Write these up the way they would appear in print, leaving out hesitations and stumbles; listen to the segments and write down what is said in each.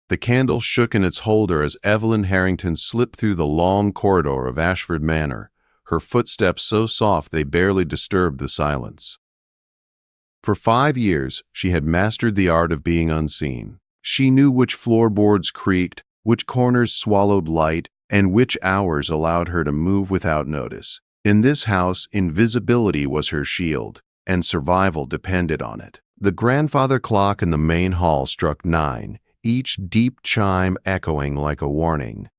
The candle shook in its holder as Evelyn Harrington slipped through the long corridor of Ashford Manor, her footsteps so soft they barely disturbed the silence. For 5 years, she had mastered the art of being unseen. She knew which floorboards creaked, which corners swallowed light, and which hours allowed her to move without notice. In this house, invisibility was her shield, and survival depended on it. The grandfather clock in the main hall struck 9, each deep chime echoing like a warning.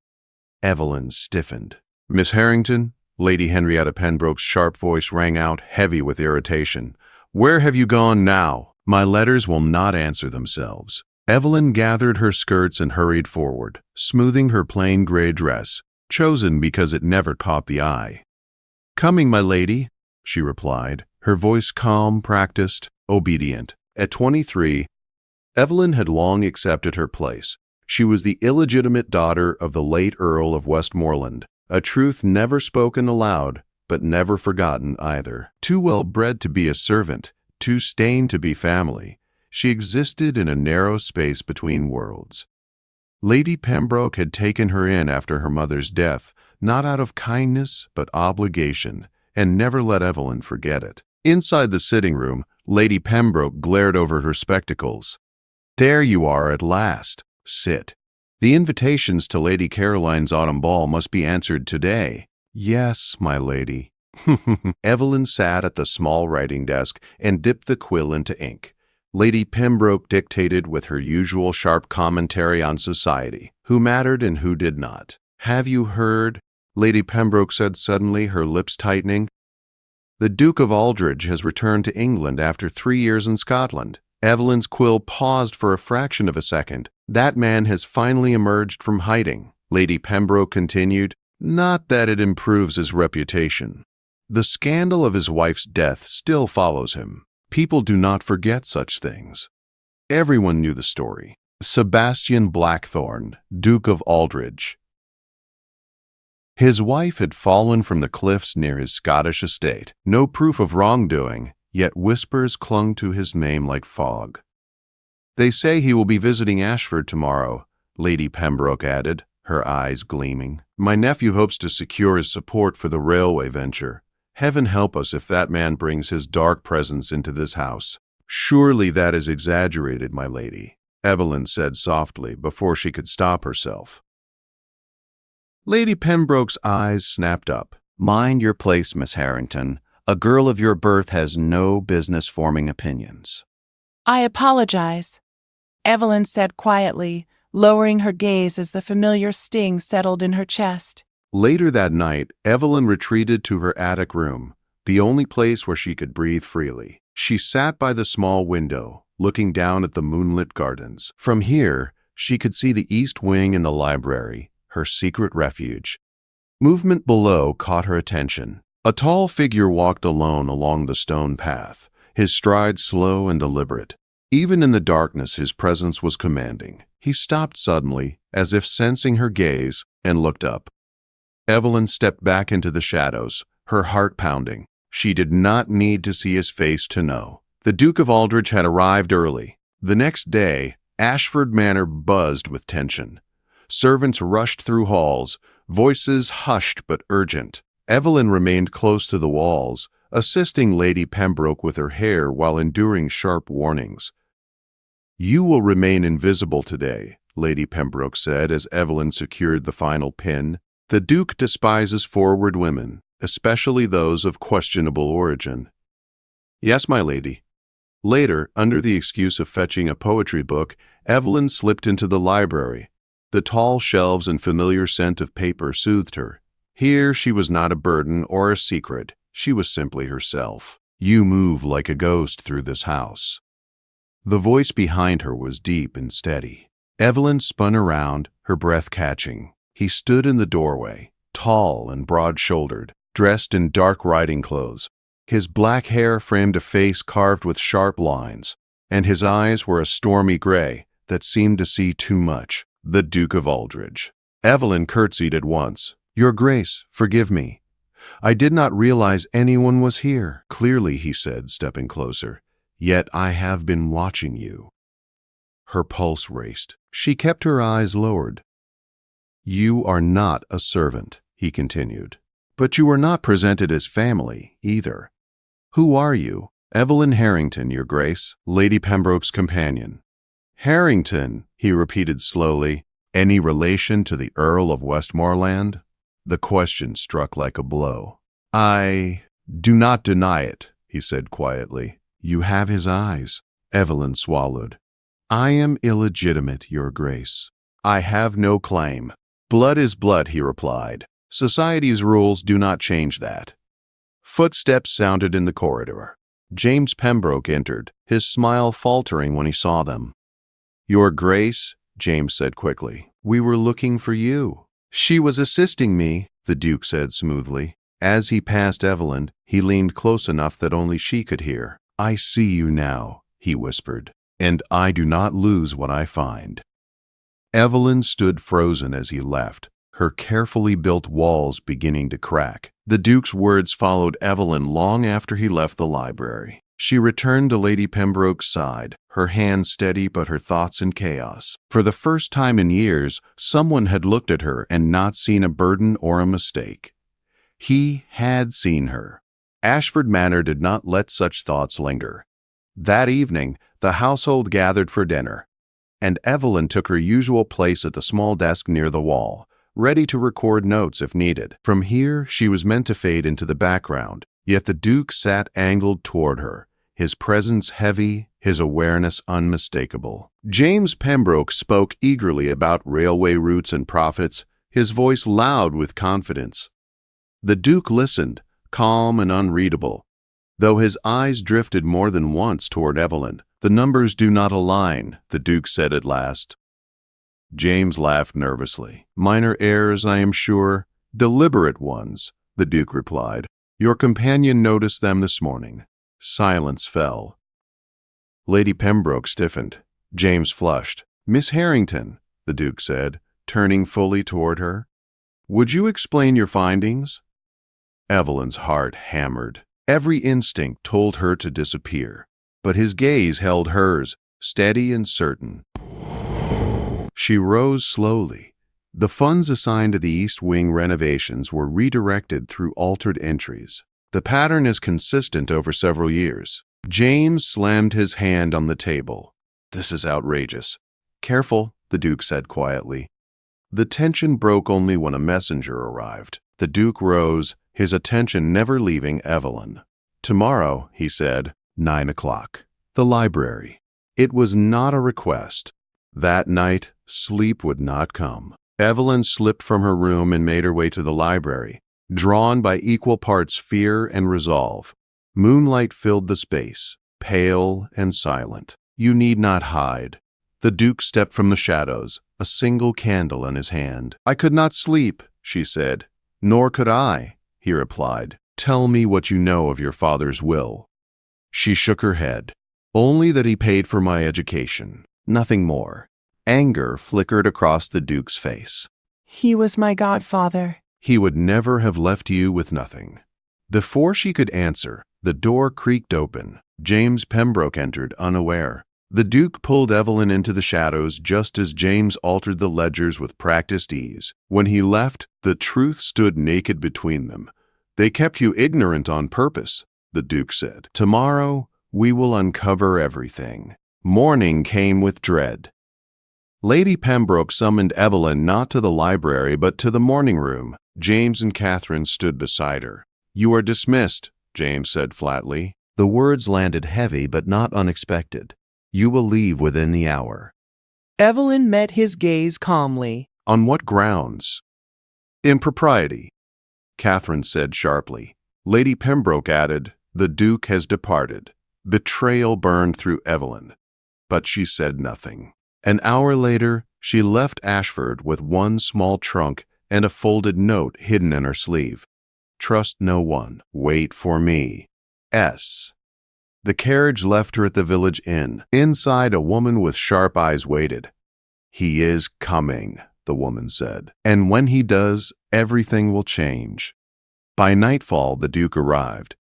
Evelyn stiffened. "Miss Harrington?" Lady Henrietta Pembroke's sharp voice rang out, heavy with irritation. "Where have you gone now? My letters will not answer themselves." Evelyn gathered her skirts and hurried forward, smoothing her plain gray dress, chosen because it never caught the eye. "Coming, my lady," she replied, her voice calm, practiced, obedient. At 23, Evelyn had long accepted her place. She was the illegitimate daughter of the late Earl of Westmoreland, a truth never spoken aloud, but never forgotten either. Too well bred to be a servant, too stained to be family, she existed in a narrow space between worlds. Lady Pembroke had taken her in after her mother's death, not out of kindness but obligation, and never let Evelyn forget it. Inside the sitting room, Lady Pembroke glared over her spectacles. "There you are at last. Sit. The invitations to Lady Caroline's autumn ball must be answered today." "Yes, my lady." Evelyn sat at the small writing desk and dipped the quill into ink. Lady Pembroke dictated with her usual sharp commentary on society, who mattered and who did not. "Have you heard?" Lady Pembroke said suddenly, her lips tightening. "The Duke of Aldridge has returned to England after 3 years in Scotland." Evelyn's quill paused for a fraction of a second. "That man has finally emerged from hiding," Lady Pembroke continued. "Not that it improves his reputation. The scandal of his wife's death still follows him. People do not forget such things. Everyone knew the story. Sebastian Blackthorne, Duke of Aldridge. His wife had fallen from the cliffs near his Scottish estate. No proof of wrongdoing, yet whispers clung to his name like fog. "They say he will be visiting Ashford tomorrow," Lady Pembroke added, her eyes gleaming. "My nephew hopes to secure his support for the railway venture. Heaven help us if that man brings his dark presence into this house." "Surely that is exaggerated, my lady," Evelyn said softly before she could stop herself. Lady Pembroke's eyes snapped up. "Mind your place, Miss Harrington. A girl of your birth has no business forming opinions." "I apologize," Evelyn said quietly, lowering her gaze as the familiar sting settled in her chest. Later that night, Evelyn retreated to her attic room, the only place where she could breathe freely. She sat by the small window, looking down at the moonlit gardens. From here, she could see the east wing and the library, her secret refuge. Movement below caught her attention. A tall figure walked alone along the stone path, his stride slow and deliberate. Even in the darkness, his presence was commanding. He stopped suddenly, as if sensing her gaze, and looked up. Evelyn stepped back into the shadows, her heart pounding. She did not need to see his face to know. The Duke of Aldridge had arrived early. The next day, Ashford Manor buzzed with tension. Servants rushed through halls, voices hushed but urgent. Evelyn remained close to the walls, assisting Lady Pembroke with her hair while enduring sharp warnings. "You will remain invisible today," Lady Pembroke said as Evelyn secured the final pin. "The Duke despises forward women, especially those of questionable origin." "Yes, my lady." Later, under the excuse of fetching a poetry book, Evelyn slipped into the library. The tall shelves and familiar scent of paper soothed her. Here she was not a burden or a secret. She was simply herself. "You move like a ghost through this house." The voice behind her was deep and steady. Evelyn spun around, her breath catching. He stood in the doorway, tall and broad-shouldered, dressed in dark riding clothes. His black hair framed a face carved with sharp lines, and his eyes were a stormy gray that seemed to see too much. The Duke of Aldridge. Evelyn curtsied at once. "Your Grace, forgive me. I did not realize anyone was here." "Clearly," he said, stepping closer. "Yet I have been watching you." Her pulse raced. She kept her eyes lowered. "You are not a servant," he continued. "But you are not presented as family, either. Who are you?" "Evelyn Harrington, Your Grace, Lady Pembroke's companion." "Harrington," he repeated slowly. "Any relation to the Earl of Westmoreland?" The question struck like a blow. "I do not deny it," he said quietly. "You have his eyes." Evelyn swallowed. "I am illegitimate, Your Grace. I have no claim." "Blood is blood," he replied. "Society's rules do not change that." Footsteps sounded in the corridor. James Pembroke entered, his smile faltering when he saw them. "Your Grace," James said quickly, "we were looking for you." "She was assisting me," the Duke said smoothly. As he passed Evelyn, he leaned close enough that only she could hear. "I see you now," he whispered, "and I do not lose what I find." Evelyn stood frozen as he left, her carefully built walls beginning to crack. The Duke's words followed Evelyn long after he left the library. She returned to Lady Pembroke's side, her hand steady but her thoughts in chaos. For the first time in years, someone had looked at her and not seen a burden or a mistake. He had seen her. Ashford Manor did not let such thoughts linger. That evening, the household gathered for dinner, and Evelyn took her usual place at the small desk near the wall, ready to record notes if needed. From here, she was meant to fade into the background, yet the Duke sat angled toward her, his presence heavy, his awareness unmistakable. James Pembroke spoke eagerly about railway routes and profits, his voice loud with confidence. The Duke listened, calm and unreadable, though his eyes drifted more than once toward Evelyn. "The numbers do not align," the Duke said at last. James laughed nervously. "Minor errors, I am sure. Deliberate ones," the Duke replied. "Your companion noticed them this morning." Silence fell. Lady Pembroke stiffened. James flushed. "Miss Harrington," the Duke said, turning fully toward her, "would you explain your findings?" Evelyn's heart hammered. Every instinct told her to disappear, but his gaze held hers, steady and certain. She rose slowly. The funds assigned to the East Wing renovations were redirected through altered entries. The pattern is consistent over several years. James slammed his hand on the table. "This is outrageous." "Careful," the Duke said quietly. The tension broke only when a messenger arrived. The Duke rose, his attention never leaving Evelyn. "Tomorrow," he said, 9 o'clock. The library. It was not a request. That night, sleep would not come. Evelyn slipped from her room and made her way to the library, drawn by equal parts fear and resolve. Moonlight filled the space, pale and silent. "You need not hide." The Duke stepped from the shadows, a single candle in his hand. "I could not sleep," she said. "Nor could I," he replied. "Tell me what you know of your father's will." She shook her head. "Only that he paid for my education. Nothing more." Anger flickered across the Duke's face. "He was my godfather." "He would never have left you with nothing." Before she could answer, the door creaked open. James Pembroke entered, unaware. The Duke pulled Evelyn into the shadows just as James altered the ledgers with practiced ease. When he left, the truth stood naked between them. "They kept you ignorant on purpose," the Duke said. "Tomorrow, we will uncover everything." Morning came with dread. Lady Pembroke summoned Evelyn not to the library but to the morning room. James and Catherine stood beside her. "You are dismissed," James said flatly. The words landed heavy but not unexpected. "You will leave within the hour." Evelyn met his gaze calmly. "On what grounds?" "Impropriety," Catherine said sharply. Lady Pembroke added, "The Duke has departed." Betrayal burned through Evelyn, but she said nothing. An hour later, she left Ashford with one small trunk and a folded note hidden in her sleeve. "Trust no one. Wait for me. S." The carriage left her at the village inn. Inside, a woman with sharp eyes waited. "He is coming," the woman said. "And when he does, everything will change." By nightfall, the Duke arrived.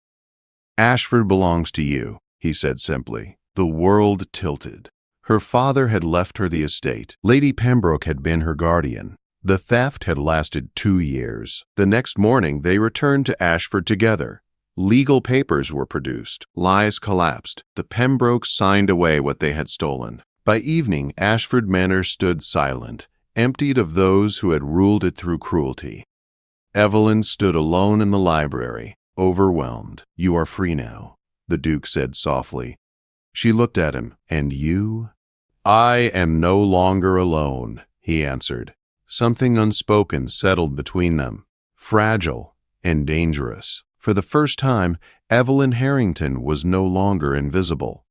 "Ashford belongs to you," he said simply. The world tilted. Her father had left her the estate. Lady Pembroke had been her guardian. The theft had lasted 2 years. The next morning, they returned to Ashford together. Legal papers were produced. Lies collapsed. The Pembrokes signed away what they had stolen. By evening, Ashford Manor stood silent, emptied of those who had ruled it through cruelty. Evelyn stood alone in the library, overwhelmed. "You are free now," the Duke said softly. She looked at him. "And you?" "I am no longer alone," he answered. Something unspoken settled between them, fragile and dangerous. For the first time, Evelyn Harrington was no longer invisible.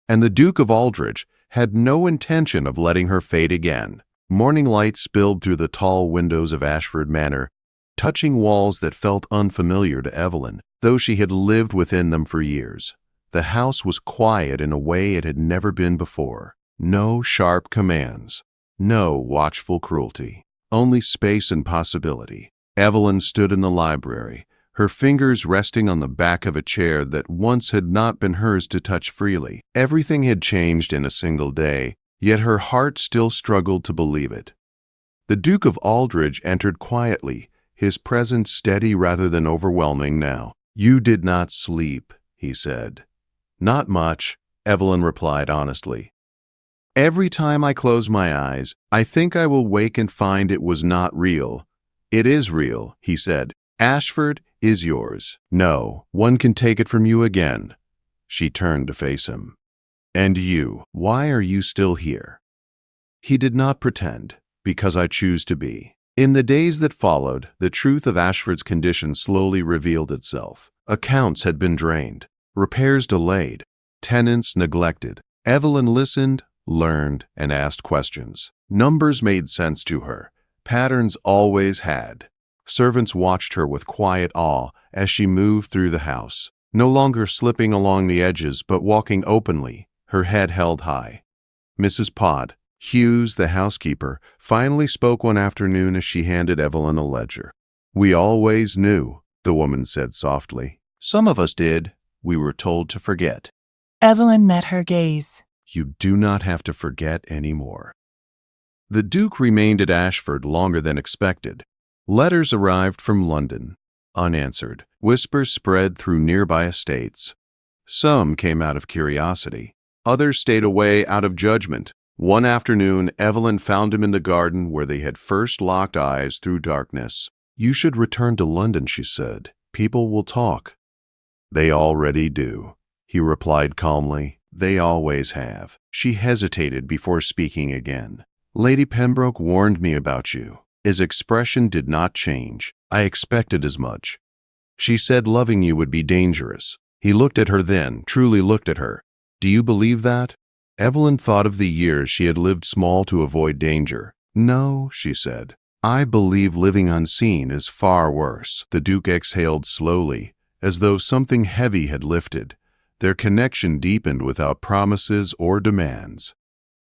And the Duke of Aldridge had no intention of letting her fade again. Morning light spilled through the tall windows of Ashford Manor, touching walls that felt unfamiliar to Evelyn, though she had lived within them for years. The house was quiet in a way it had never been before. No sharp commands, no watchful cruelty, only space and possibility. Evelyn stood in the library, her fingers resting on the back of a chair that once had not been hers to touch freely. Everything had changed in a single day, yet her heart still struggled to believe it. The Duke of Aldridge entered quietly, his presence steady rather than overwhelming now. "You did not sleep," he said. "Not much," Evelyn replied honestly. "Every time I close my eyes, I think I will wake and find it was not real." "It is real," he said. "Ashford is yours. No one can take it from you again." She turned to face him. "And you, why are you still here?" He did not pretend. "Because I choose to be." In the days that followed, the truth of Ashford's condition slowly revealed itself. Accounts had been drained, repairs delayed, tenants neglected. Evelyn listened, learned, and asked questions. Numbers made sense to her. Patterns always had. Servants watched her with quiet awe as she moved through the house, no longer slipping along the edges but walking openly, her head held high. Mrs. Pod, Hughes, the housekeeper, finally spoke one afternoon as she handed Evelyn a ledger. "We always knew," the woman said softly. "Some of us did. We were told to forget." Evelyn met her gaze. "You do not have to forget anymore." The Duke remained at Ashford longer than expected. Letters arrived from London, unanswered. Whispers spread through nearby estates. Some came out of curiosity. Others stayed away out of judgment. One afternoon, Evelyn found him in the garden where they had first locked eyes through darkness. "You should return to London," she said. "People will talk." "They already do," he replied calmly. "They always have." She hesitated before speaking again. "Lady Pembroke warned me about you." His expression did not change. "I expected as much. She said loving you would be dangerous." He looked at her then, truly looked at her. "Do you believe that?" Evelyn thought of the years she had lived small to avoid danger. "No," she said. "I believe living unseen is far worse." The Duke exhaled slowly, as though something heavy had lifted. Their connection deepened without promises or demands.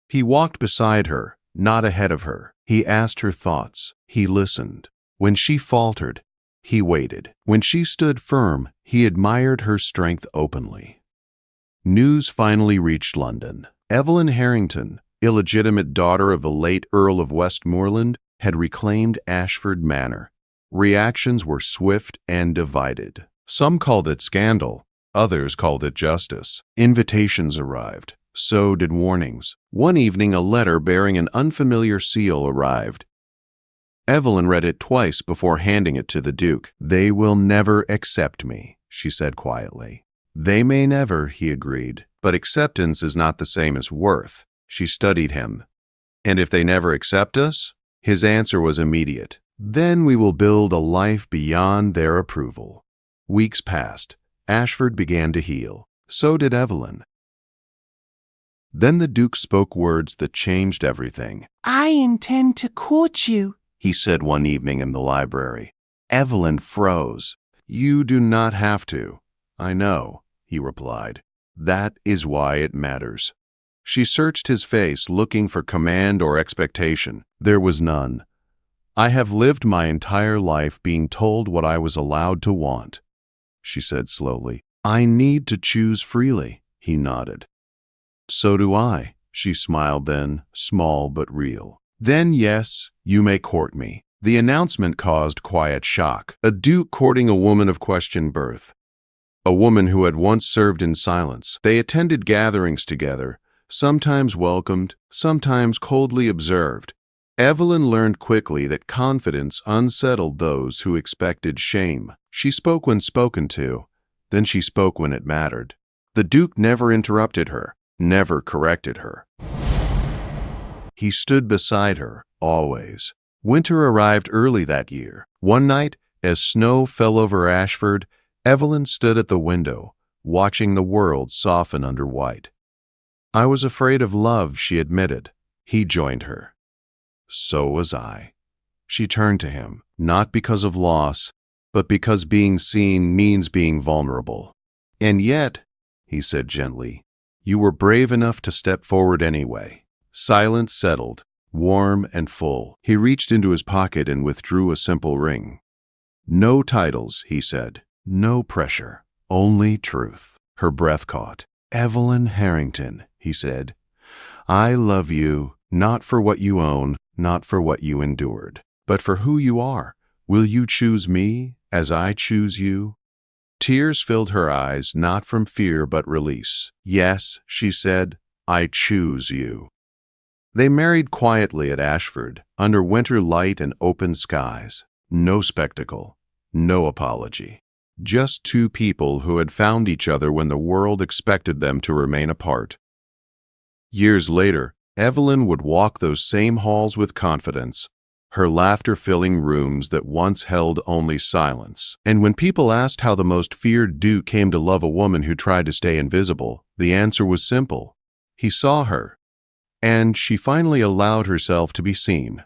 He walked beside her, not ahead of her. He asked her thoughts. He listened. When she faltered, he waited. When she stood firm, he admired her strength openly. News finally reached London. Evelyn Harrington, illegitimate daughter of the late Earl of Westmoreland, had reclaimed Ashford Manor. Reactions were swift and divided. Some called it scandal. Others called it justice. Invitations arrived. So did warnings. One evening, a letter bearing an unfamiliar seal arrived. Evelyn read it twice before handing it to the Duke. "They will never accept me," she said quietly. "They may never," he agreed, "but acceptance is not the same as worth." She studied him. "And if they never accept us?" His answer was immediate. "Then we will build a life beyond their approval." Weeks passed. Ashford began to heal. So did Evelyn. Then the Duke spoke words that changed everything. "I intend to court you," he said one evening in the library. Evelyn froze. "You do not have to." "I know," he replied. "That is why it matters." She searched his face, looking for command or expectation. There was none. "I have lived my entire life being told what I was allowed to want," she said slowly. "I need to choose freely." He nodded. "So do I." she smiled then, small but real. Then yes, you may court me. The announcement caused quiet shock. A duke courting a woman of questioned birth. A woman who had once served in silence. They attended gatherings together, sometimes welcomed, sometimes coldly observed. Evelyn learned quickly that confidence unsettled those who expected shame. She spoke when spoken to, then she spoke when it mattered. The Duke never interrupted her, never corrected her. He stood beside her, always. Winter arrived early that year. One night, as snow fell over Ashford, Evelyn stood at the window, watching the world soften under white. I was afraid of love, she admitted. He joined her. So was I. She turned to him, not because of loss, but because being seen means being vulnerable. And yet, he said gently, you were brave enough to step forward anyway. Silence settled, warm and full. He reached into his pocket and withdrew a simple ring. No titles, he said. No pressure. Only truth. Her breath caught. Evelyn Harrington, he said. I love you, not for what you own, not for what you endured, but for who you are. Will you choose me as I choose you? Tears filled her eyes, not from fear but release. Yes, she said, I choose you. They married quietly at Ashford, under winter light and open skies. No spectacle, no apology. Just two people who had found each other when the world expected them to remain apart. Years later, Evelyn would walk those same halls with confidence, her laughter filling rooms that once held only silence. And when people asked how the most feared Duke came to love a woman who tried to stay invisible, the answer was simple. He saw her, and she finally allowed herself to be seen.